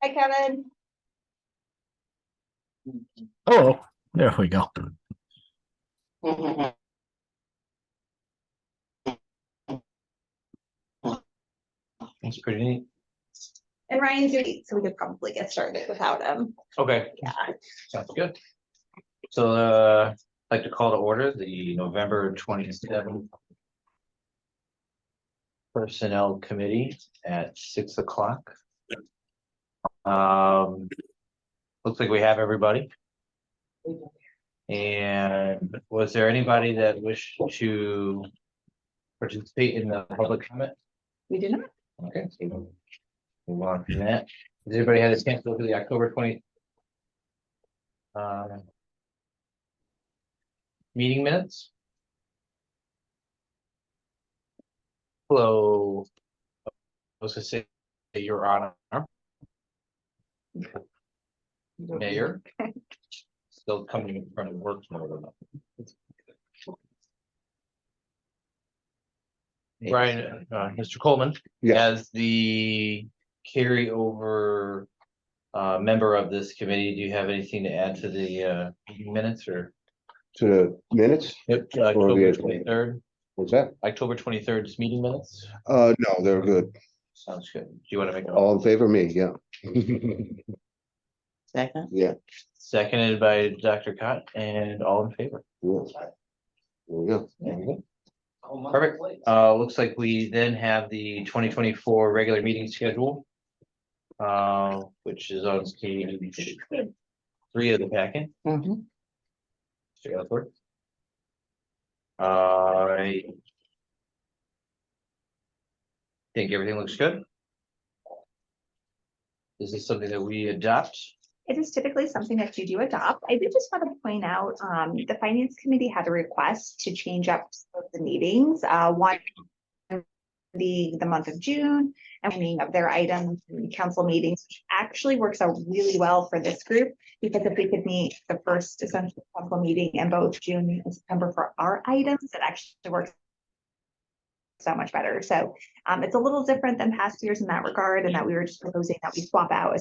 Hi, Kevin. Oh, there we go. That's pretty neat. And Ryan's doing, so we could probably get started without him. Okay, Yeah. sounds good. So, I'd like to call to order the November 27th Personnel Committee at 6 o'clock. Looks like we have everybody. And was there anybody that wished to participate in the public comment? We do not. Okay. So move on from that. Has everybody had a chance to look at the October 20? Meeting minutes? Hello. I was gonna say, Your Honor. Mayor. Still coming from the work mode. Brian, Mr. Coleman, Yeah, as the carryover member of this committee, do you have anything to add to the meeting minutes or? to the minutes, Yep, Or October the- 23rd, what's that? October 23rd's meeting minutes. No, they're good. Sounds good. Do you want to make a All in favor, me, yeah. Second. Yeah, seconded by Dr. Cott and all in favor? yeah. There we go. Perfect. Looks like we then have the 2024 regular meeting schedule. Which is on page 3 of the packet. Mhm. Mr. Ellsworth. I think everything looks good. Is this something that we adopt? It is typically something that you do adopt. I did just want to point out, the finance committee had a request to change up some of the meetings. One, the month of June, and meaning of their items, and council meetings, which actually works out really well for this group. Because if we could meet the first essential council meeting in both June and September for our items, it actually works so much better. So it's a little different than past years in that regard, and that we were just proposing that we swap out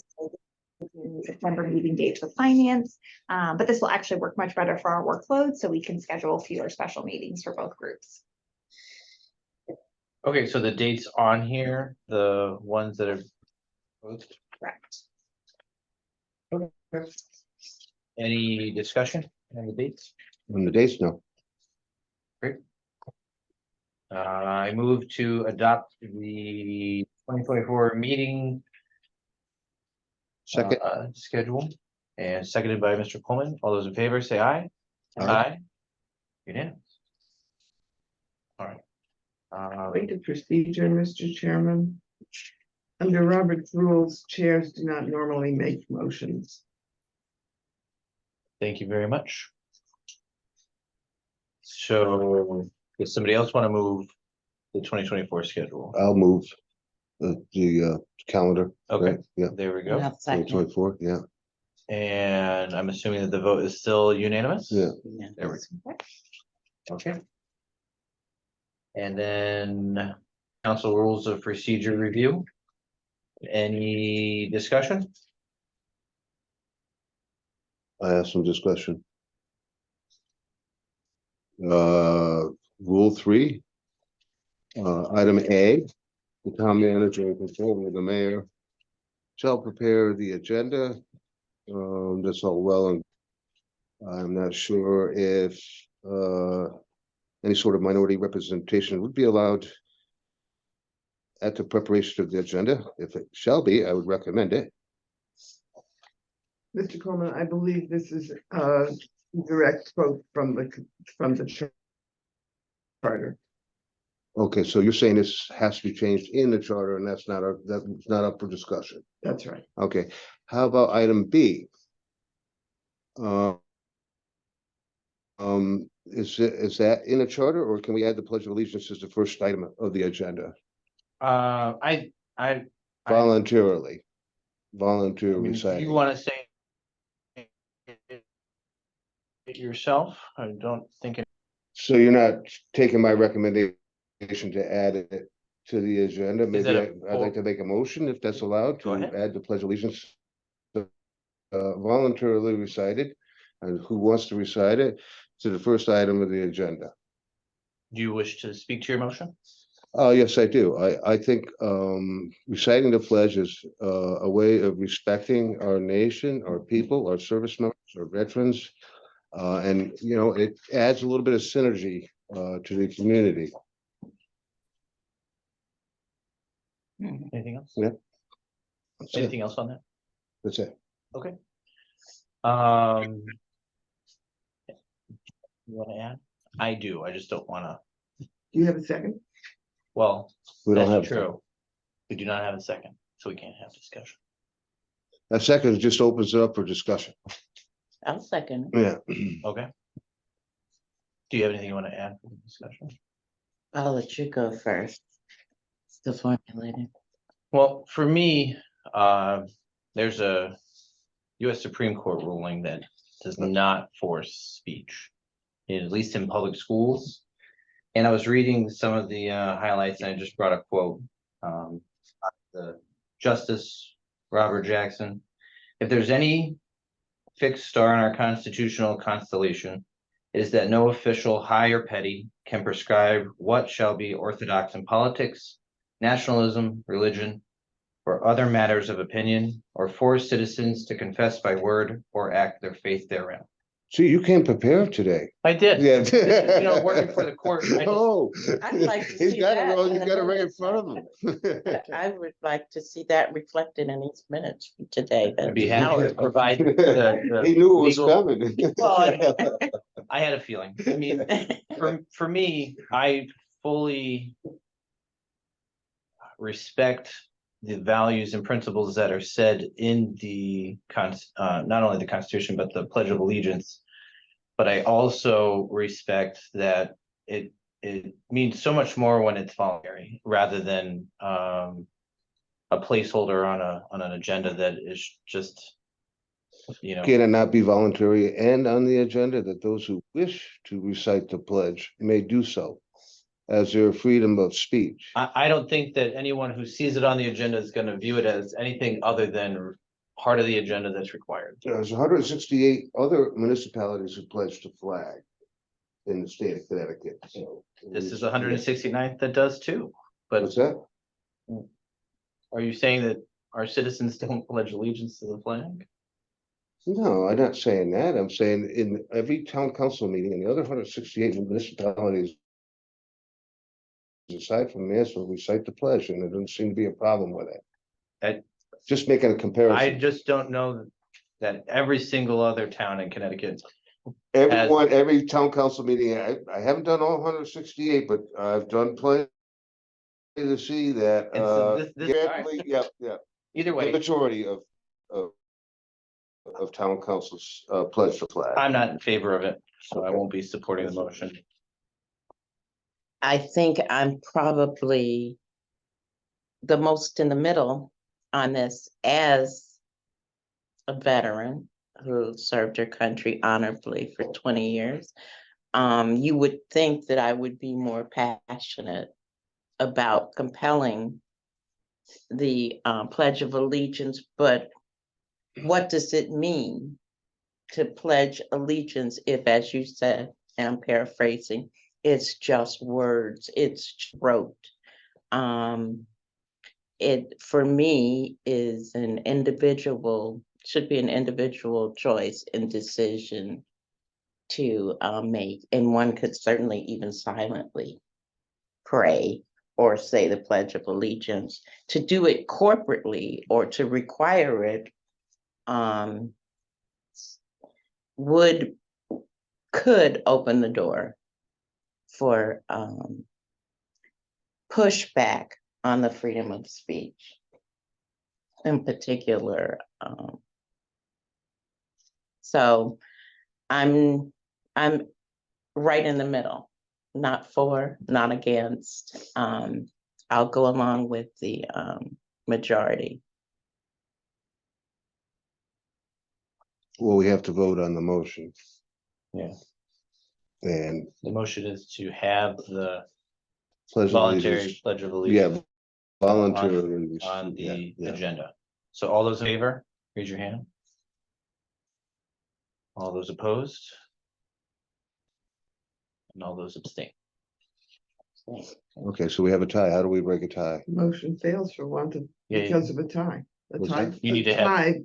September meeting dates with finance. But this will actually work much better for our workload, so we can schedule fewer special meetings for both groups. Okay, so the dates on here, the ones that are. Correct. Any discussion on the dates? On the dates, no. I move to adopt the 2024 meeting Second, schedule and seconded by Mr. Coleman. All those in favor say aye. Aye. Unanimous. All right. Point of procedure, Mr. Chairman. Under Robert's rules, chairs do not normally make motions. Thank you very much. So, does somebody else want to move the 2024 schedule? I'll move the calendar. Okay, right? Yeah, there we go. I'll second. 2024, yeah, And I'm assuming that the vote is still unanimous? yeah. Yeah. There we go. Okay. And then council rules of procedure review. Any discussion? I have some discussion. Rule 3. Item A, the town manager and controller of the mayor shall prepare the agenda. That's all well, and I'm not sure if any sort of minority representation would be allowed at the preparation of the agenda. If it shall be, I would recommend it. Mr. Coleman, I believe this is a direct quote from the charter. Okay, so you're saying this has to be changed in the charter, and that's not up for discussion. That's right. Okay, how about item B? Is that in a charter, or can we add the Pledge of Allegiance as the first item of the agenda I voluntarily? mean, Voluntarily you reciting. want to say it yourself? I don't think it. So you're not taking my recommendation to add it to the agenda. Maybe that a I'd like to make a motion if that's allowed Go to ahead. add the pledge of allegiance. Voluntarily recited, and who wants to recite it to the first item of the agenda. Do you wish to speak to your motion? Yes, I do. I think reciting the pledge is a way of respecting our nation, our people, our service members, our veterans. And you know, it adds a little bit of synergy to the community. Anything else? Yeah. That's it. Anything else on that? That's it. Okay. You want to add? I do. I just don't want to. Do you have a second? Well, We don't that's have true. We do not have a second, so we can't have discussion. a second. Just opens it up for discussion. I'll second. Yeah. Okay. Do you have anything you want to add for the discussion? I'll let you go first. Still formulating. Well, for me, there's a US Supreme Court ruling that does not force speech, at least in public schools. And I was reading some of the highlights, and I just brought a quote. The Justice Robert Jackson: "If there's any fixed star in our constitutional constellation, it is that no official, high or petty, can prescribe what shall be orthodox in politics, nationalism, religion, or other matters of opinion, or force citizens to confess by word or act their faith therein." See, you came prepared today. I did. Yeah. You know, working for the court, I just- Oh, I'd like to he's see got that it. in He's the got it right in minutes. front of him. I would like to see that reflected in these minutes today. I'd be That's happy how to it- provide the He knew it was legal- coming. Well, I had a feeling. I mean, for me, I fully respect the values and principles that are said in the not only the Constitution, but the Pledge of Allegiance. But I also respect that it means so much more when it's voluntary rather than a placeholder on an agenda that is just, you know. Can it not be voluntary and on the agenda that those who wish to recite the pledge may do so as their freedom of speech? I don't think that anyone who sees it on the agenda is gonna view it as anything other than part of the agenda that's required. There's 168 other municipalities who pledged to flag in the state of Connecticut, so. This is 169th that does too. But What's that? are you saying that our citizens don't pledge allegiance to the flag? No, I'm not saying that. I'm saying in every town council meeting in the other 168 municipalities, aside from Mansfield, recite the pledge, and there doesn't seem to be a problem with it. I- Just making a I comparison. just don't know that every single other town in Connecticut. Everyone, every town council meeting, I haven't done all 168, but I've done plenty to see that, And so this- generally, yeah, Either the way, majority of town councils pledge the flag. I'm not in favor of it, so I won't be supporting the motion. I think I'm probably the most in the middle on this as a veteran who served her country honorably for 20 years. You would think that I would be more passionate about compelling the Pledge of Allegiance, but what does it mean to pledge allegiance if, as you said, and I'm paraphrasing, it's just words, it's rote. It, for me, is an individual, should be an individual choice and decision to make, and one could certainly even silently pray or say the Pledge of Allegiance. To do it corporately or to require it could open the door for pushback on the freedom of speech in particular. So I'm right in the middle, not for, not against. I'll go along with the majority. Well, we have to vote on the motion. Yeah. And The motion is to have pledge of voluntary allegiance. pledge of Yeah, allegiance voluntarily. on Yeah, the yeah. agenda. So all those in favor, raise your hand. All those opposed? And all those abstain. Okay, so we have a tie. How do we break a tie? Motion fails for want of, Yeah, because of a tie. A What's tie. that? You need to a have- tie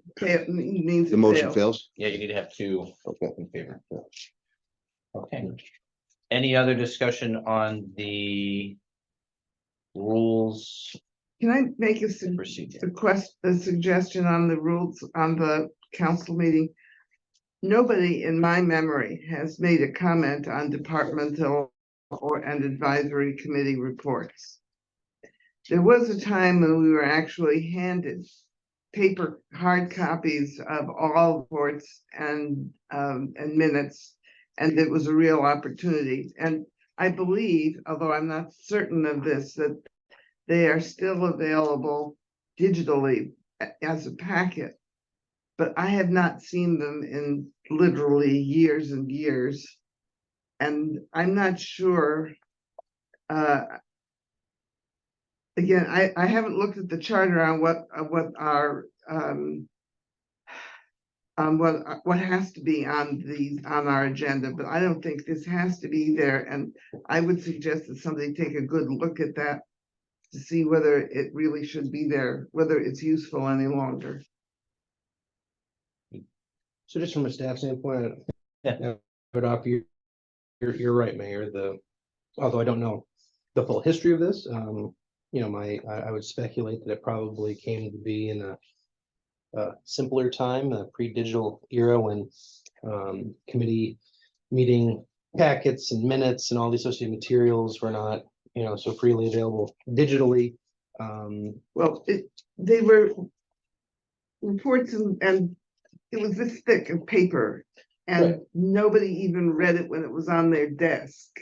means The it motion fails. fails? Yeah, you need to have two Okay. in favor. Okay. Any other discussion on the rules Can I make a and procedure? a suggestion on the rules on the council meeting? Nobody in my memory has made a comment on departmental and advisory committee reports. There was a time when we were actually handed paper hard copies of all reports and minutes. And it was a real opportunity. And I believe, although I'm not certain of this, that they are still available digitally as a packet. But I have not seen them in literally years and years. And I'm not sure. Again, I haven't looked at the charter on what our what has to be on our agenda, but I don't think this has to be there, and I would suggest that somebody take a good look at that to see whether it really should be there, whether it's useful any longer. So just from a staff standpoint, Yeah. but off you're right, Mayor, although I don't know the full history of this, you know, I would speculate that it probably came to be in a simpler time, a pre-digital era when committee meeting packets and minutes and all the associated materials were not, you know, so freely available digitally. Well, they were reports and it was this thick of paper. And Right. nobody even read it when it was on their desk.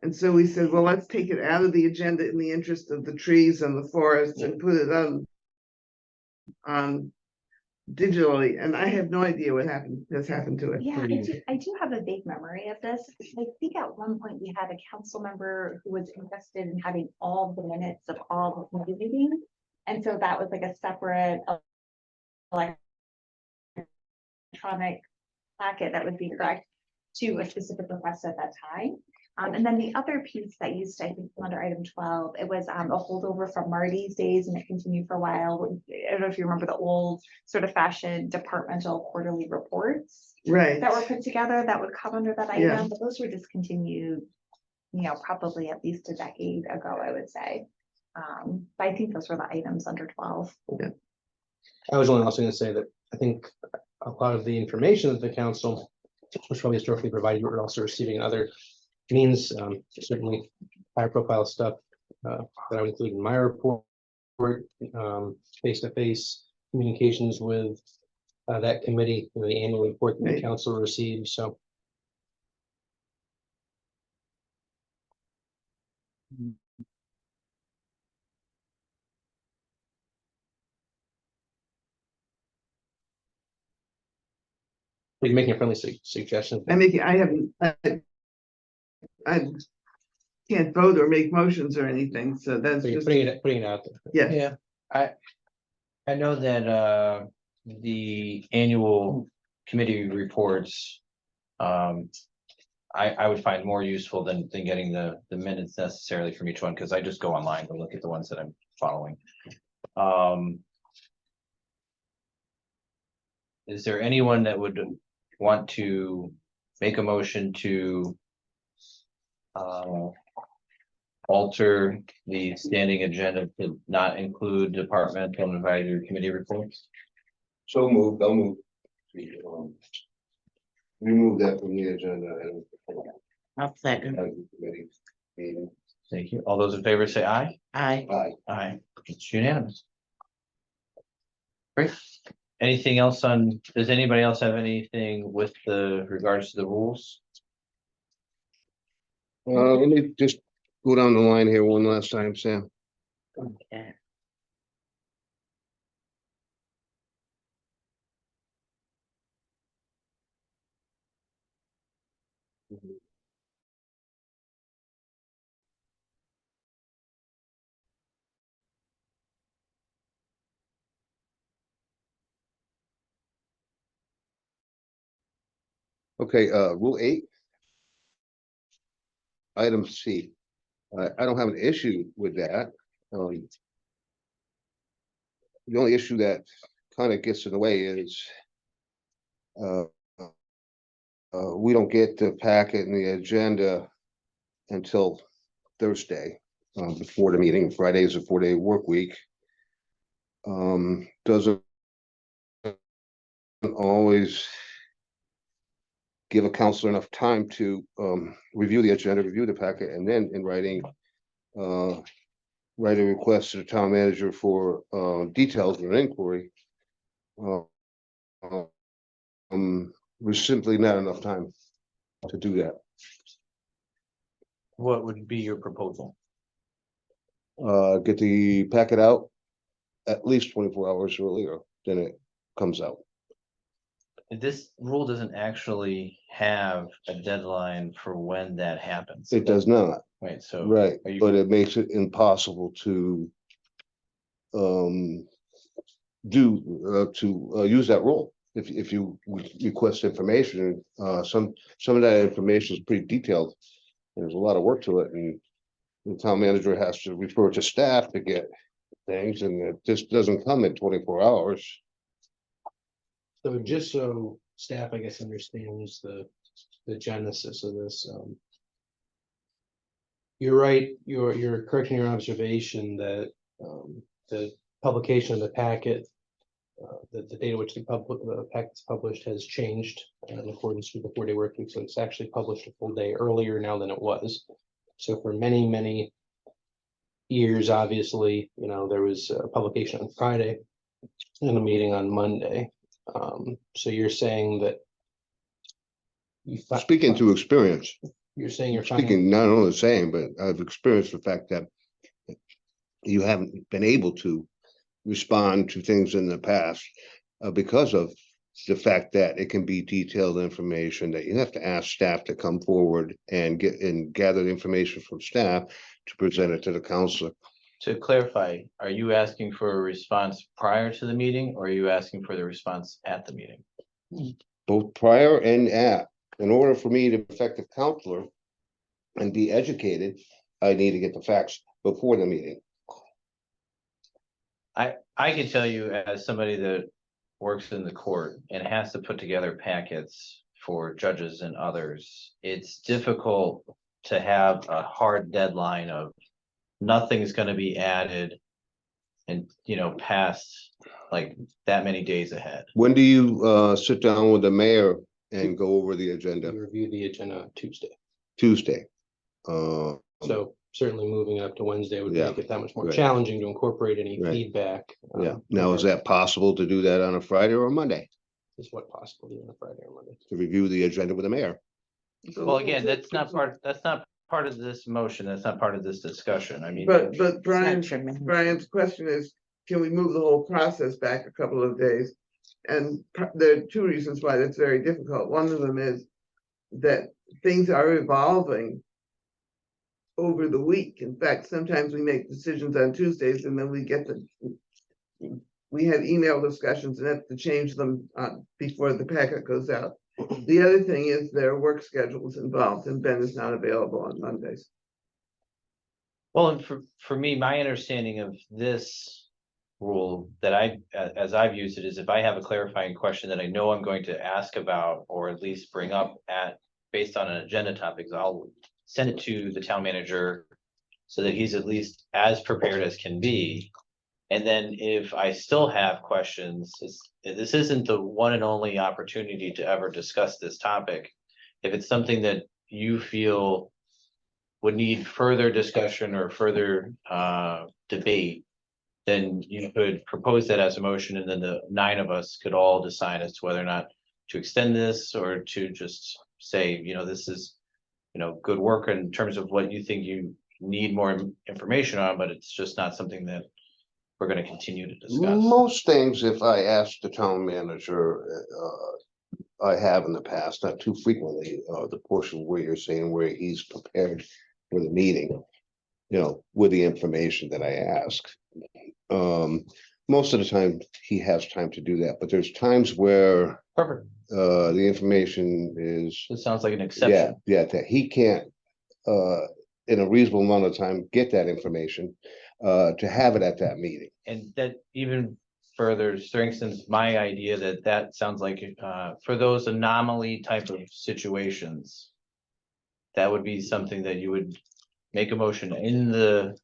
And so we said, well, let's take it out of the agenda in the interest of the trees and the forest and put it on digitally. And I have no idea what has happened to it. Yeah, I do have a vague memory of this. I think at one point we had a council member who was interested in having all the minutes of all the committee meetings. And so that was like a separate electronic packet that would be correct to a specific request at that time. And then the other piece that used, I think, under item 12, it was a holdover from Marty's days, and it continued for a while. I don't know if you remember the old sort of fashioned departmental quarterly reports Right. that were put together that would come under that Yeah. item, but those were discontinued, you know, probably at least a decade ago, I would say. But I think those were the items under 12. I was only also gonna say that I think a lot of the information that the council was probably historically provided, we're also receiving in other means, certainly higher profile stuff that I would include in my report, face-to-face communications with that committee, the annual report that the Right. council receives, so. You're making a friendly suggestion. I can't vote or make motions or anything, so that's So you're just, putting it out there. yeah, Yeah, I know that the annual committee reports. I would find more useful than getting the minutes necessarily from each one, because I just go online to look at the ones that I'm following. Is there anyone that would want to make a motion to alter the standing agenda to not include departmental and advisory committee reports? So moved, I'll move. Remove that from the agenda and. I'll second. Committee meeting. Thank you. All those in favor say aye. Aye. Aye. Aye. It's unanimous. Great. Anything else does anybody else have anything with regards to the rules? Let me just go down the line here one last time, Sam. Okay. Okay, rule 8. Item C. I don't have an issue with that. The only issue that kind of gets in the way is uh, we don't get the packet and the agenda until Thursday, before the meeting. Friday is a 4-day work week. Doesn't always give a counselor enough time to review the agenda, review the packet, and then in writing, write a request to the town manager for details of an inquiry. There's simply not enough time to do that. What would be your proposal? Get the packet out at least 24 hours earlier than it comes out. This rule doesn't actually have a deadline for when that happens. It does not, Right, so. right, are you- but it makes it impossible to use that rule. If you request information, some of that information is pretty detailed. There's a lot of work to it, and the town manager has to refer to staff to get things, and it just doesn't come in 24 hours. So just so staff, I guess, understands the genesis of this. You're right, you're correct in your observation that the publication of the packet, the date at which the packet's published has changed in accordance with the 4-day work week. So it's actually published a full day earlier now than it was. So for many, many years, obviously, there was a publication on Friday and a meeting on Monday. So you're saying that Speaking to experience, you're saying you're finding, speaking not only saying, but I've experienced the fact that you haven't been able to respond to things in the past because of the fact that it can be detailed information that you have to ask staff to come forward and gather the information from staff to present it to the counselor. To clarify, are you asking for a response prior to the meeting, or are you asking for the response at the meeting? Both prior and at. In order for me to be an effective counselor and be educated, I need to get the facts before the meeting. I can tell you, as somebody that works in the court and has to put together packets for judges and others, it's difficult to have a hard deadline of nothing's gonna be added and, past like that many days ahead. When do you sit down with the mayor and go over the agenda? you review the agenda on Tuesday. Tuesday. So certainly moving it up to Wednesday would Yeah, make it that much more right. challenging to incorporate any Right. feedback. Yeah, now is that possible to do that on a Friday or a Monday? Is what possible, even on a Friday or Monday? To review the agenda with the mayor? Well, again, that's not part of this motion. That's not part of this discussion. I mean. But It's not Brian's your man. question is, can we move the whole process back a couple of days? And there are two reasons why that's very difficult. One of them is that things are evolving over the week. In fact, sometimes we make decisions on Tuesdays and then we have email discussions and have to change them before the packet goes out. The other thing is there are work schedules involved, and Ben is not available on Mondays. Well, and for me, my understanding of this rule that as I've used it, is if I have a clarifying question that I know I'm going to ask about, or at least bring up based on an agenda topic, I'll send it to the town manager so that he's at least as prepared as can be. And then if I still have questions, this isn't the one and only opportunity to ever discuss this topic. If it's something that you feel would need further discussion or further debate, then you could propose that as a motion, and then the 9 of us could all decide as to whether or not to extend this or to just say, this is, good work in terms of what you think you need more information on, but it's just not something that we're going to continue to discuss. Most things, if I ask the town manager, I have in the past, not too frequently, the portion where you're saying where he's prepared for the meeting, with the information that I ask. Most of the time, he has time to do that, but there's times where Perfect. the information is, It sounds like an yeah, exception. yeah, that he can't, in a reasonable amount of time, get that information, to have it at that meeting. And that even further strengthens my idea that that sounds like, for those anomaly type of situations. That would be something that you would make a motion in the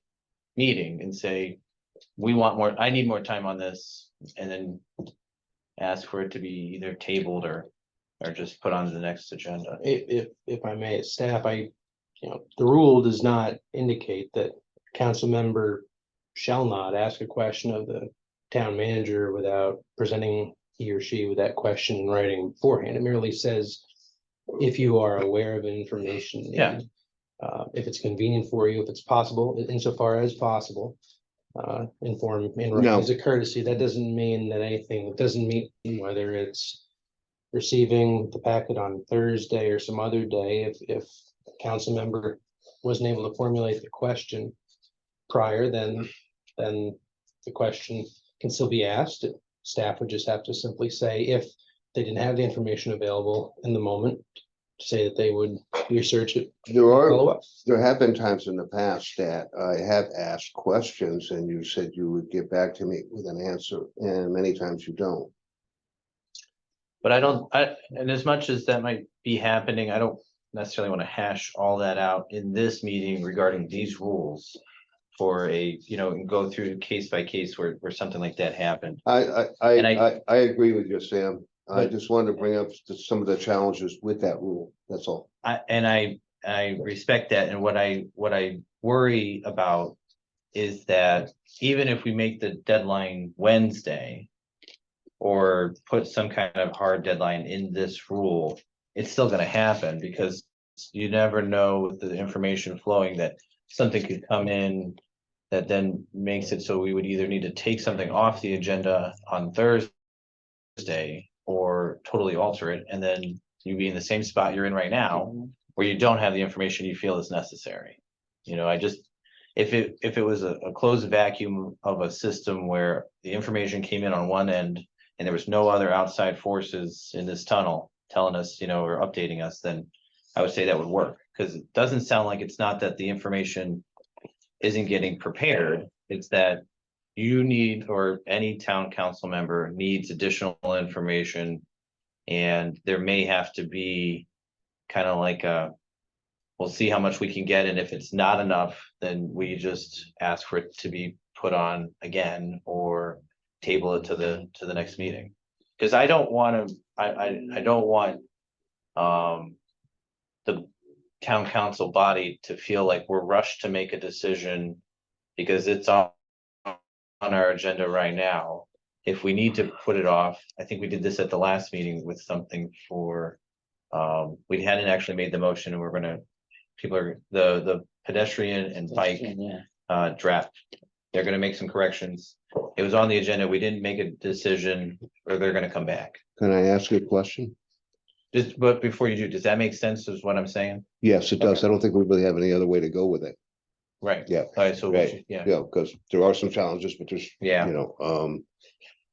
meeting and say, we want more, I need more time on this, and then. Ask for it to be either tabled or just put on the next agenda. If I may, staff, the rule does not indicate that council member shall not ask a question of the town manager without presenting he or she with that question in writing beforehand. It merely says, if you are aware of information. Yeah. If it's convenient for you, if it's possible, insofar as possible. Inform in writing No. as a courtesy. That doesn't mean that anything, it doesn't mean whether it's receiving the packet on Thursday or some other day. If a council member wasn't able to formulate the question prior, then the question can still be asked. Staff would just have to simply say, if they didn't have the information available in the moment, say that they would research it. Follow up. There have been times in the past that I have asked questions and you said you would get back to me with an answer, and many times you don't. But and as much as that might be happening, I don't necessarily want to hash all that out in this meeting regarding these rules. For and go through case by case where something like that happened. I agree with you, Sam. I But- just wanted to bring up some of the challenges with that rule, that's all. I respect that, and what I worry about is that even if we make the deadline Wednesday. Or put some kind of hard deadline in this rule, it's still gonna happen because you never know with the information flowing that something could come in. That then makes it so we would either need to take something off the agenda on Thursday or totally alter it, and then you'd be in the same spot you're in right now, where you don't have the information you feel is necessary. If it was a closed vacuum of a system where the information came in on one end and there was no other outside forces in this tunnel telling us, or updating us, then I would say that would work, because it doesn't sound like it's not that the information isn't getting prepared, it's that you need, or any town council member needs additional information. And there may have to be kind of like we'll see how much we can get, and if it's not enough, then we just ask for it to be put on again or table it to the next meeting. Because I don't want to, I don't want the town council body to feel like we're rushed to make a decision because it's on our agenda right now. If we need to put it off, I think we did this at the last meeting with something for, we hadn't actually made the motion, and we're gonna, the pedestrian and bike draft. They're gonna make some corrections. It was on the agenda. We didn't make a decision, or they're gonna come back. Can I ask you a question? But before you do, does that make sense, is what I'm saying? Yes, it does. I don't think we really have any other way to go with it. Right. Yeah. All right, so, Right. yeah, Yeah, because there are some challenges, but there's, yeah.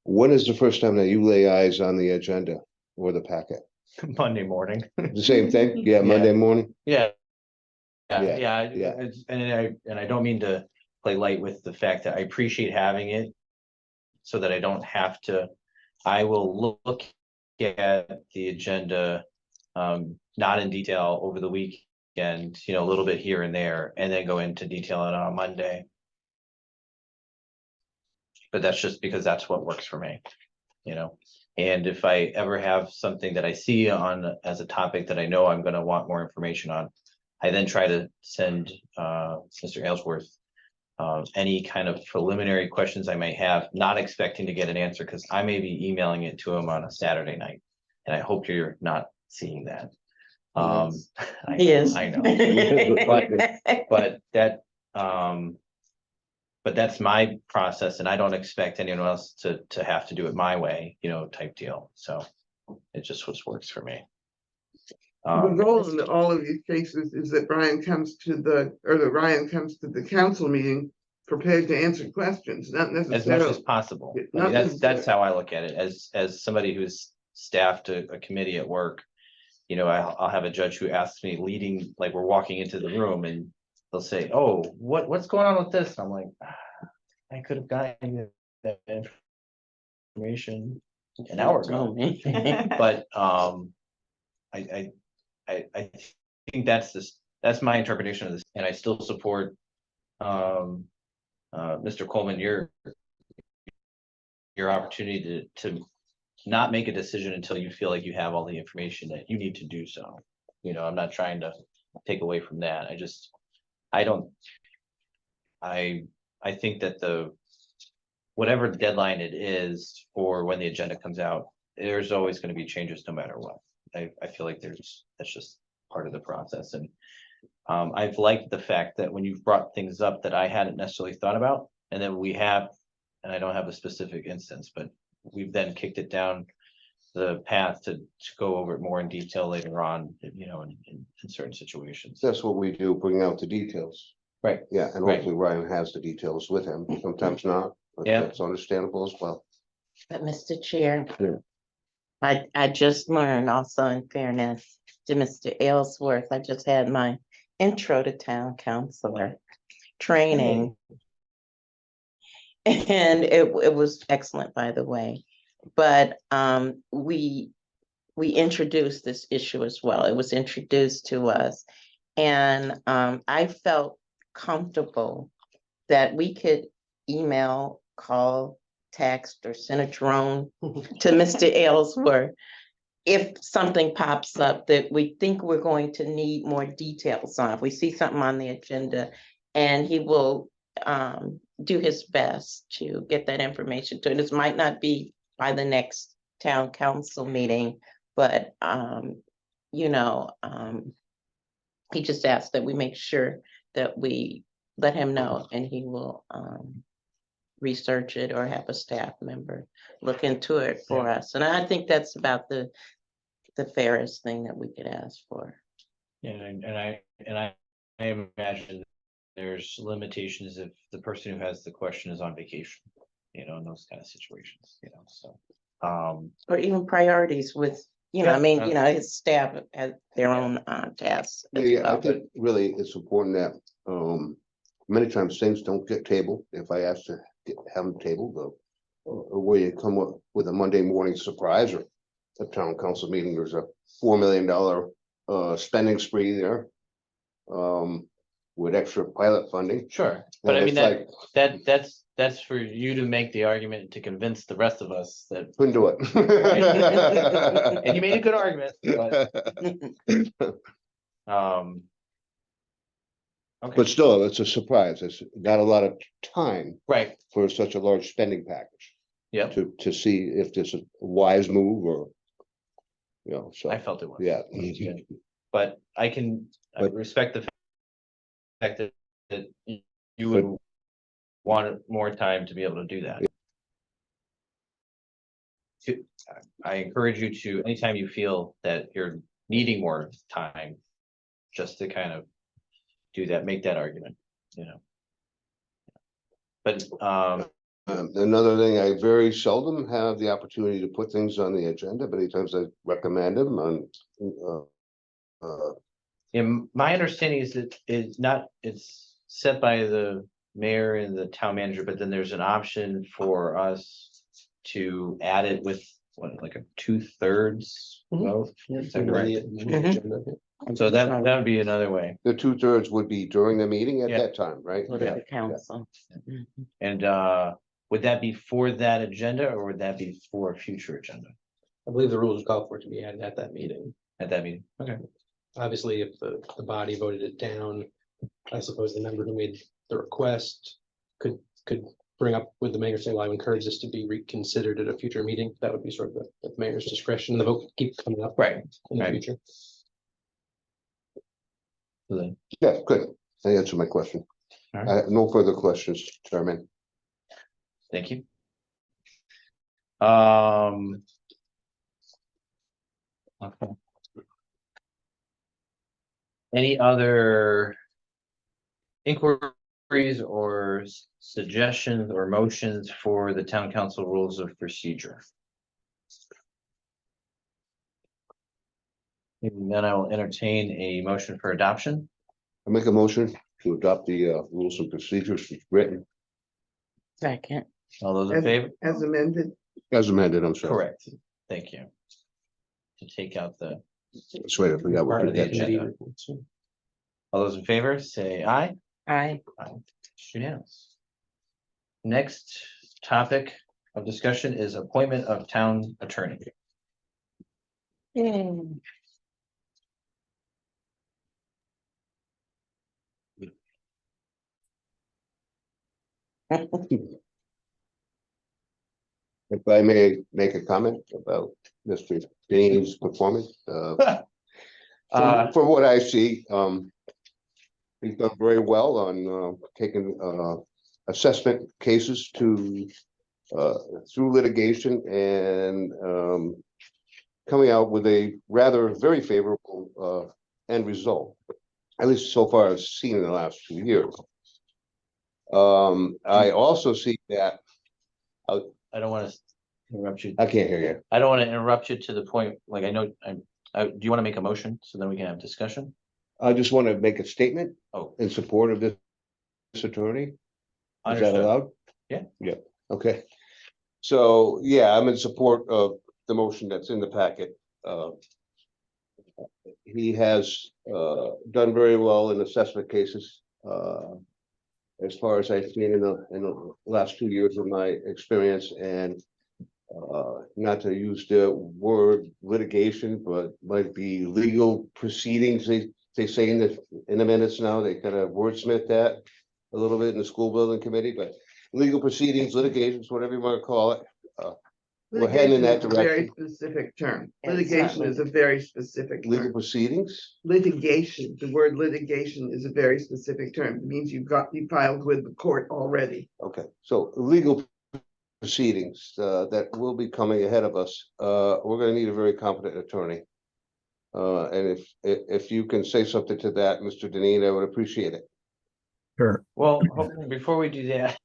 when is the first time that you lay eyes on the agenda or the packet? Monday morning. The same thing? Yeah, Monday morning? Yeah. Yeah, Yeah, yeah. And I don't mean to play light with the fact that I appreciate having it. So that I don't have to, I will look at the agenda, not in detail over the weekend, a little bit here and there, and then go into detail on a Monday. But that's just because that's what works for me, and if I ever have something that I see on as a topic that I know I'm gonna want more information on, I then try to send Mr. Aylesworth any kind of preliminary questions I may have, not expecting to get an answer, because I may be emailing it to him on a Saturday night. And I hope you're not seeing that. Yes. I know. But that, but that's my process, and I don't expect anyone else to have to do it my way, type deal. So it just works for me. The goal in all of these cases is that Ryan comes to the council meeting prepared to answer questions, not As much necessarily. as possible. I Not mean, that's necessarily. how I look at it, as somebody who's staffed a committee at work, you know, I'll have a judge who asks me leading, like we're walking into the room and they'll say, oh, what's going on with this? I'm like, I could have gotten you that information an hour ago. Told me. But I think that's my interpretation of this, and I still support Mr. Coleman, your opportunity to not make a decision until you feel like you have all the information that you need to do so. You know, I'm not trying to take away from that. I think that whatever deadline it is for when the agenda comes out, there's always going to be changes no matter what. I feel like that's just part of the process. And I've liked the fact that when you've brought things up that I hadn't necessarily thought about, and then and I don't have a specific instance, but we've then kicked it down the path to go over it more in detail later on, you know, in certain situations. That's what we do, bring out the details. Right. Yeah, and Right. hopefully Ryan has the details with him, sometimes not, but Yeah. that's understandable as well. But Mr. Chair. Yeah. I just learned also, in fairness to Mr. Ellsworth, I just had my intro to town councilor training. And it was excellent, by the way. But we introduced this issue as well. It was introduced to us. And I felt comfortable that we could email, call, text, or send a drone to Mr. Ellsworth if something pops up that we think we're going to need more details on. If we see something on the agenda, and he will do his best to get that information to us. This might not be by the next town council meeting, but you know, he just asked that we make sure that we let him know, and he will research it or have a staff member look into it for us. And I think that's about the fairest thing that we could ask for. And I imagine there's limitations if the person who has the question is on vacation, you know, in those kind of situations, you know, so. Or even priorities with, you know, I mean, you know, his staff has their own tasks. as Yeah, I well. think really it's important that many times things don't get tabled. If I ask to have them tabled, or where you come up with a Monday morning surprise or a town council meeting, there's a $4 million spending spree there. With extra pilot funding. Sure, but I And mean, it's like, that's for you to make the argument to convince the rest of us that, couldn't do it. and you made a good argument, but, okay, But still, it's a surprise. It's not a lot of time right, for such a large spending package yeah, to see if this is a wise move or. You know, so, I felt it was. yeah. But I But- respect the fact that you would want more time to be able to do that. I encourage you to, anytime you feel that you're needing more time, just to kind of do that, make that argument, you know. But, Another thing, I very seldom have the opportunity to put things on the agenda, but many times I recommend them on. and my understanding is that it's set by the mayor and the town manager, but then there's an option for us to add it with what, like a 2/3 vote? Is that correct? So that would be another way. The 2/3 would be during the meeting at Yeah. that time, right? Go to the council. Mhm. And would that be for that agenda or would that be for a future agenda I believe the rules call for it to be added at that meeting. at that meeting? Okay. Obviously, if the body voted it down, I suppose the member who made the request could bring up with the mayor saying, well, I encourage this to be reconsidered at a future meeting. That would be sort of the mayor's discretion. The vote keep coming up Right. in the Right. future. So then, Yeah, good. I answered my question. All I right. have no further questions, Chairman. thank you. Okay. Any other inquiries or suggestions or motions for the town council rules of procedure? And then I will entertain a motion for adoption. I make a motion to adopt the rules and procedures as written, Second. All those in favor? As amended, as amended, I'm sorry. Correct. Thank you. To take out the, That's right, I forgot what Part of we the had. agenda. reports. all those in favor, say aye. Aye. Aye. It's unanimous. Next topic of discussion is appointment of town attorney. Yay. If I may make a comment about Mr. Dean's performance, from what I see, he's done very well on taking assessment cases to through litigation and coming out with a rather very favorable end result, at least so far as seen in the last 2 years. I also see that, I don't want to interrupt you. I can't hear you. I don't want to interrupt you to the point, like, I know, do you want to make a motion so then we can have discussion? I just want to make a statement Oh, in support of this attorney. Is that understood. allowed? Yeah. Yeah, okay. So, yeah, I'm in support of the motion that's in the packet. He has done very well in assessment cases. As far as I've seen in the last 2 years of my experience, and not to use the word litigation, but might be legal proceedings. They say in the minutes now, they kind of wordsmith that a little bit in the school building committee, but legal proceedings, litigations, whatever you want to call it. We're heading in litigation that is a very direction. specific term. Yeah, it's Litigation not is a very specific Legal term. proceedings, Litigation, the word litigation is a very specific term. It means you filed with the court already. okay, so legal proceedings that will be coming ahead of us. We're gonna need a very competent attorney. And if you can say something to that, Mr. Deneen, I would appreciate it. Sure. Well, before we do that.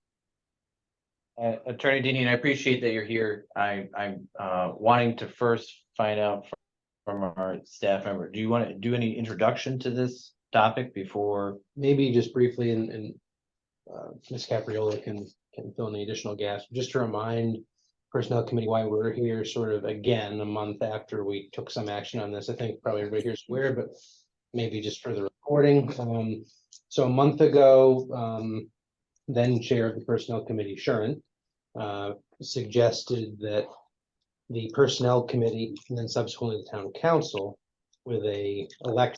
Attorney Dinian, I appreciate that you're here. I'm wanting to first find out from our staff member, do you want to do any introduction to this topic before? Maybe just briefly, and Ms. Capriola can fill in the additional gaps, just to remind Personnel Committee why we're here sort of again, a month after we took some action on this. I think probably everybody here is aware, but maybe just for the recording. So a month ago, then Chair of the Personnel Committee, Sharon, suggested that the Personnel Committee and then subsequently the Town Council, with a election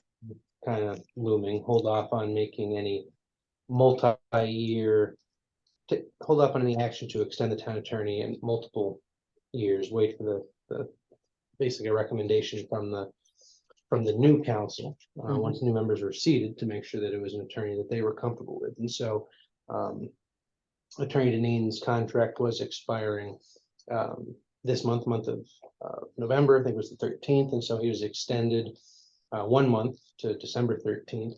kind of looming, hold off on making any multi-year, hold off on any action to extend the town attorney in multiple years, wait for the basically a recommendation from the new council, once new members were seated, to make sure that it was an attorney that they were comfortable with. And so Attorney Deneen's contract was expiring this month of November, I think it was the 13th, and so he was extended 1 month to December 13th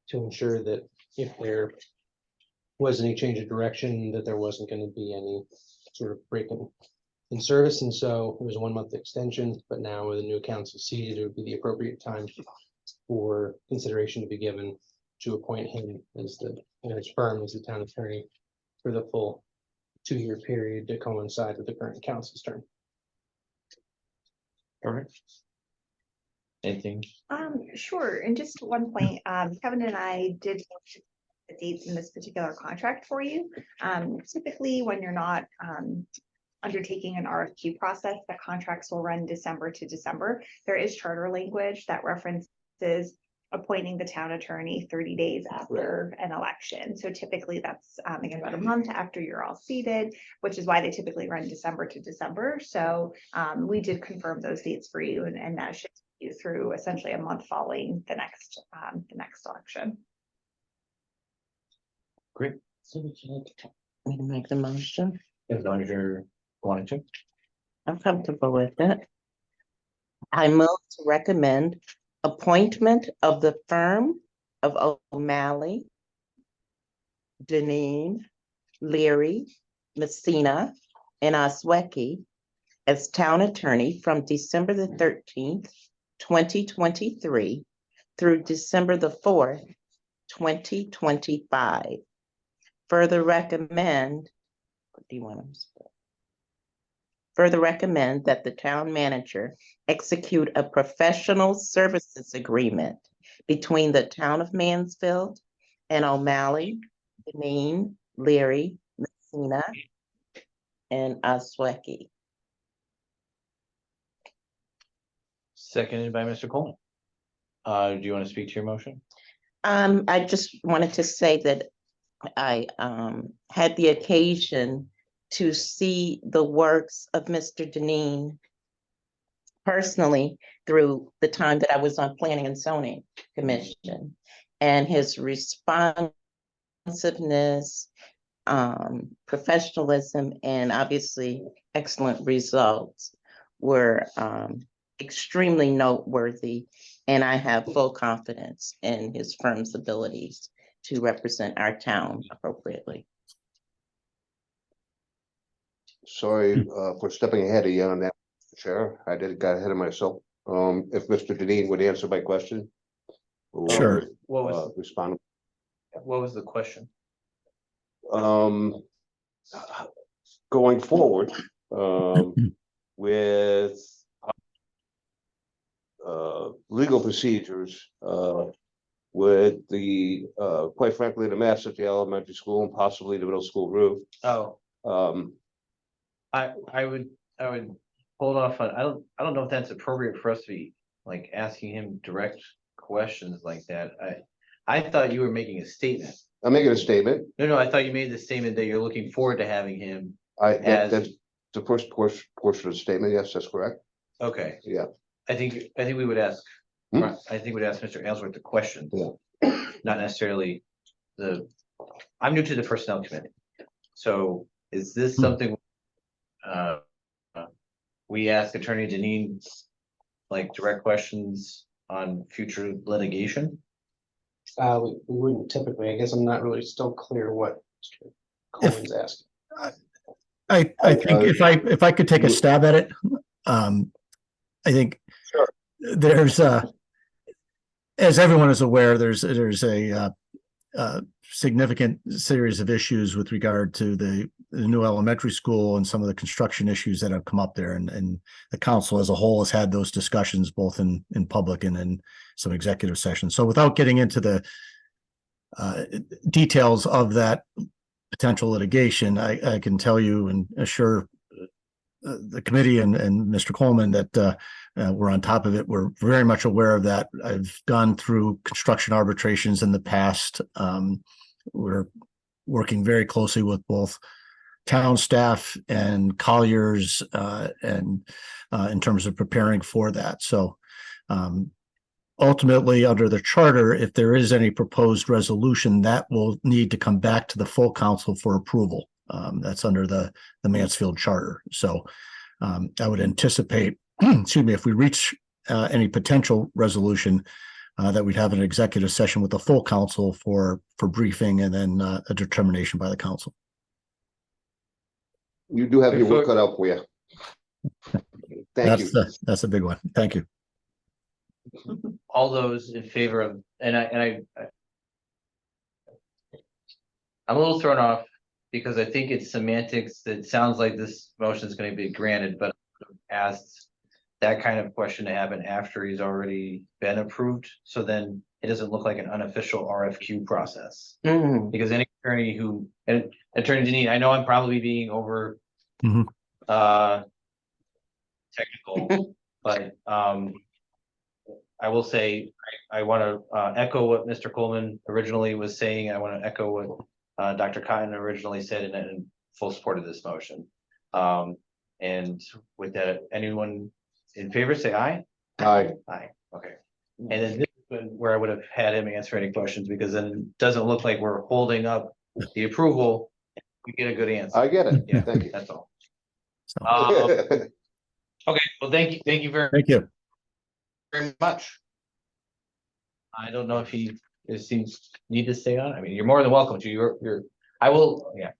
to ensure that if there was any change of direction, that there wasn't going to be any sort of break in service. And so it was a 1 month extension, but now with the new council seated, it would be the appropriate time for consideration to be given to appoint him as his firm as the town attorney for the full 2-year period to coincide with the current council's term. Perfect. Anything? Sure, and just one point, Kevin and I did the dates in this particular contract for you. Typically, when you're not undertaking an RFQ process, the contracts will run December to December. There is charter language that references appointing the town attorney 30 days after an election. So typically that's again about a month after you're all seated, which is why they typically run December to December. So we did confirm those dates for you, and that should take you through essentially a month following the next election. Great. So would you like me to make the motion? As long as you're wanting to. I'm comfortable with it. I move to recommend appointment of the firm of O'Malley, Deneen, Leary, Messina, and Oswecki as town attorney from December the 13th, 2023 through December the 4th, 2025. Further recommend, do you want to? Further recommend that the town manager execute a professional services agreement between the town of Mansfield and O'Malley, Deneen, Leary, Messina, and Oswecki. Seconded by Mr. Coleman. Do you want to speak to your motion? I just wanted to say that I had the occasion to see the works of Mr. Deneen personally through the time that I was on Planning and Zoning Commission, and his responsiveness, professionalism, and obviously excellent results were extremely noteworthy, and I have full confidence in his firm's abilities to represent our town appropriately. Sorry, for stepping ahead of you on that, Chair. I got ahead of myself. If Mr. Deneen would answer my question. or, Sure. What was, Respond. what was the question? Um, going forward, with legal procedures, with the, quite frankly, the mass at the elementary school and possibly the middle school roof. Oh, Um, I would hold off on, I don't know if that's appropriate for us to be like asking him direct questions like that. I thought you were making a statement. I'm making a statement. No, I thought you made the statement that you're looking forward to having him. That's As, the first portion of the statement. Yes, that's correct. okay, Yeah. I think we would ask, Hmm? I think we'd ask Mr. Ellsworth the question. Yeah. Not necessarily I'm new to the personnel committee. So is this something we ask Attorney Deneen, like direct questions on future litigation? We wouldn't typically, I guess I'm not really still clear what Mr. Coleman's asking. I think if I could take a stab at it, I think Sure. there's as everyone is aware, there's a significant series of issues with regard to the new elementary school and some of the construction issues that have come up there, and the council as a whole has had those discussions both in public and in some executive sessions. So without getting into the details of that potential litigation, I can tell you and assure the committee and Mr. Coleman that we're on top of it. We're very much aware of that. I've gone through construction arbitrations in the past. We're working very closely with both town staff and Colliers and in terms of preparing for that. So ultimately, under the charter, if there is any proposed resolution, that will need to come back to the full council for approval. That's under the Mansfield Charter. So I would anticipate, excuse me, if we reach any potential resolution, that we'd have an executive session with the full council for briefing and then a determination by the council. You do have your work cut out for you. Thank you. That's a big one. Thank you. All those in favor of, I'm a little thrown off because I think it's semantics. It sounds like this motion is going to be granted, but asked that kind of question to happen after he's already been approved. So then it doesn't look like an unofficial RFQ process. Because any attorney and Attorney Deneen, I know I'm probably being over Mhm. Technical, but I will say, I want to echo what Mr. Coleman originally was saying. I want to echo what Dr. Cotton originally said in full support of this motion. And with that, anyone in favor, say aye. Aye. Aye, okay. And then this is where I would have had him answer any questions, because then it doesn't look like we're holding up the approval. We get a good answer. I get it. Yeah, Thank you. that's all. So, Okay, well, thank you very thank you. much. I don't know if he seems need to stay on. I mean, you're more than welcome to. I will. Yeah,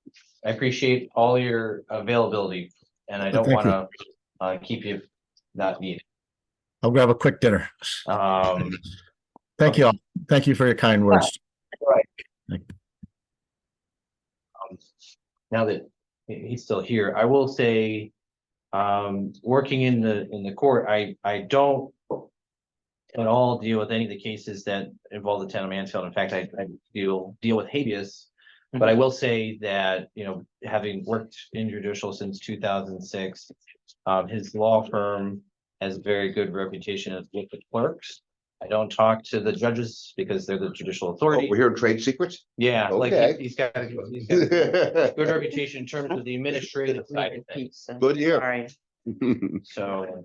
I appreciate all your availability, and I don't Thank want to keep you not needed. I'll grab a quick dinner. Thank you all. Thank you for your kind words. Now that he's still here, I will say, working in the court, I don't at all deal with any of the cases that involve the town of Mansfield. In fact, I deal with habeas. But I will say that, you know, having worked in judicial since 2006, his law firm has very good reputation with the clerks. I don't talk to the judges because they're the judicial Oh, authority. we're hearing trade secrets? Yeah, like Okay. he's got a good reputation in terms of the administrative side of things. Good year. Sorry. So,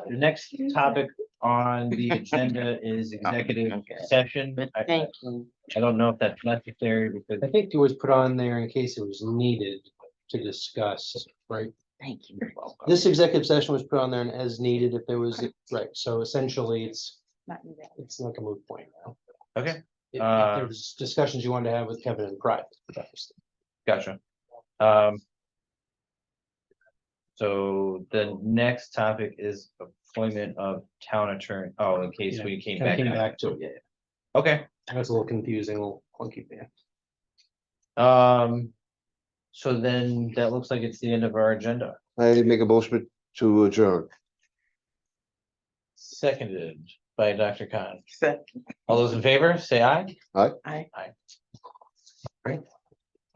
the next topic on the agenda is executive session. Thank you. I don't know if that's necessary because, I think it was put on there in case it was needed to discuss, right? Thank you. This executive session was put on there and as needed if there was, right, so essentially it's like a moot point now. okay, If there's discussions you wanted to have with Kevin in private. obviously. gotcha. So the next topic is appointment of town attorney. Oh, in case we came Kinda back. Came back to it, yeah. Okay, That's a little confusing, a little clunky, yeah. so then that looks like it's the end of our agenda. I make a motion to adjourn. Seconded by Dr. Khan. Second. All those in favor, say aye. I I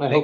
hope